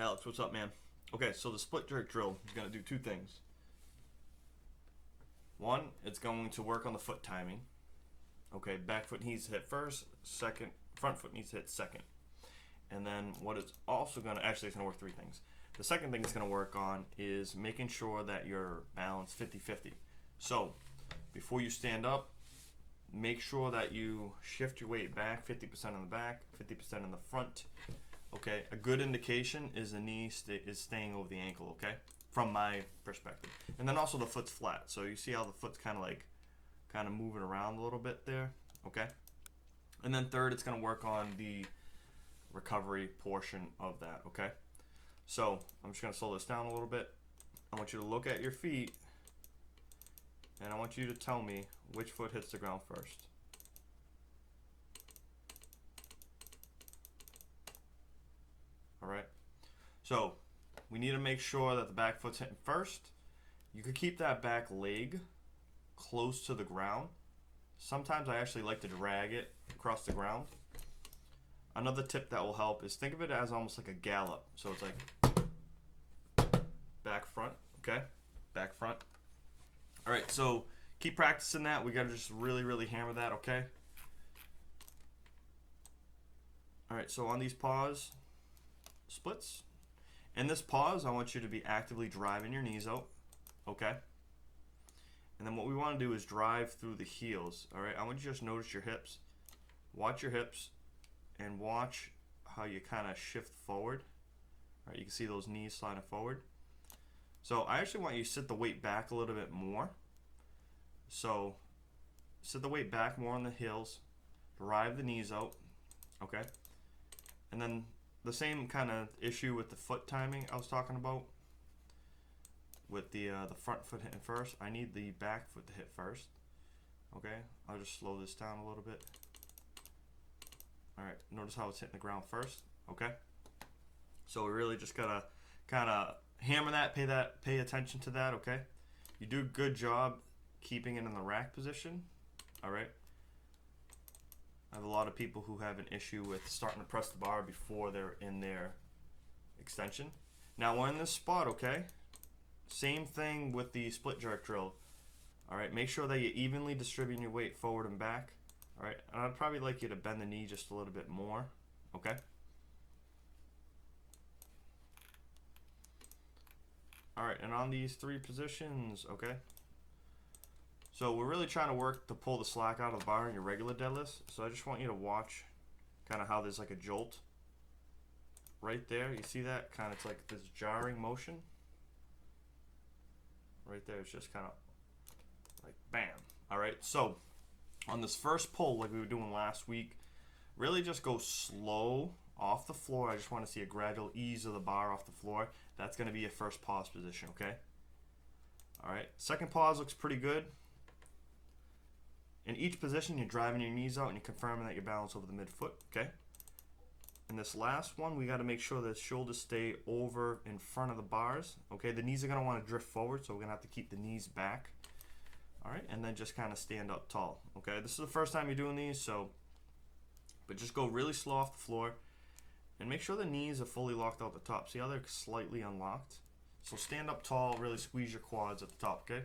Alex, what's up, man? Okay, so the split jerk drill is going to do two things. One, it's going to work on the foot timing. Okay, back foot needs to hit first, second, front foot needs to hit second. And then what it's also going to, actually it's going to work three things. The second thing it's going to work on is making sure that you're balanced 50-50. So, before you stand up, make sure that you shift your weight back 50% on the back, 50% in the front. Okay, a good indication is the knee is staying over the ankle, okay? From my perspective. And then also the foot's flat. So you see how the foot's kind of moving around a little bit there, okay? And then third, it's going to work on the recovery portion of that, okay? So I'm just going to slow this down a little bit. I want you to look at your feet, and I want you to tell me which foot hits the ground first. All right. So we need to make sure that the back foot's hitting first. You could keep that back leg close to the ground. Sometimes I actually like to drag it across the ground. Another tip that will help is think of it as almost like a gallop. So it's like back front, okay? Back front. All right, so keep practicing that. We got to just really, really hammer that, okay? All right, so on these pause splits, in this pause, I want you to be actively driving your knees out, okay? And then what we want to do is drive through the heels, all right? I want you to just notice your hips. Watch your hips and watch how you kind of shift forward. All right, you can see those knees sliding forward. So I actually want you to sit the weight back a little bit more. So sit the weight back more on the heels, drive the knees out, okay? And then the same kind of issue with the foot timing I was talking about with the front foot hitting first. I need the back foot to hit first. Okay, I'll just slow this down a little bit. All right, notice how it's hitting the ground first. Okay, so we really just gotta kind of hammer that, pay attention to that. Okay, you do a good job keeping it in the rack position. All right. I have a lot of people who have an issue with starting to press the bar before they're in their extension. Now we're in this spot, okay? Same thing with the split jerk drill. All right, make sure that you're evenly distributing your weight forward and back. All right, and I'd probably like you to bend the knee just a little bit more, okay? All right, and on these three positions, okay? So we're really trying to work to pull the slack out of the bar in your regular deadlifts. So I just want you to watch kind of how there's like a jolt right there. You see that? Kind of, it's like this jarring motion. Right there, it's just kind of like bam. All right, so on this first pull, like we were doing last week, really just go slow off the floor. I just want to see a gradual ease of the bar off the floor. That's going to be your first pause position, okay? All right, second pause looks pretty good. In each position, you're driving your knees out and you're confirming that you're balanced over the midfoot, okay? In this last one, we got to make sure the shoulders stay over in front of the bars, okay? The knees are going to want to drift forward, so we're going to have to keep the knees back, all right? And then just kind of stand up tall, okay? This is the first time you're doing these, but just go really slow off the floor and make sure the knees are fully locked out the top. See how they're slightly unlocked? So stand up tall, really squeeze your quads at the top, okay?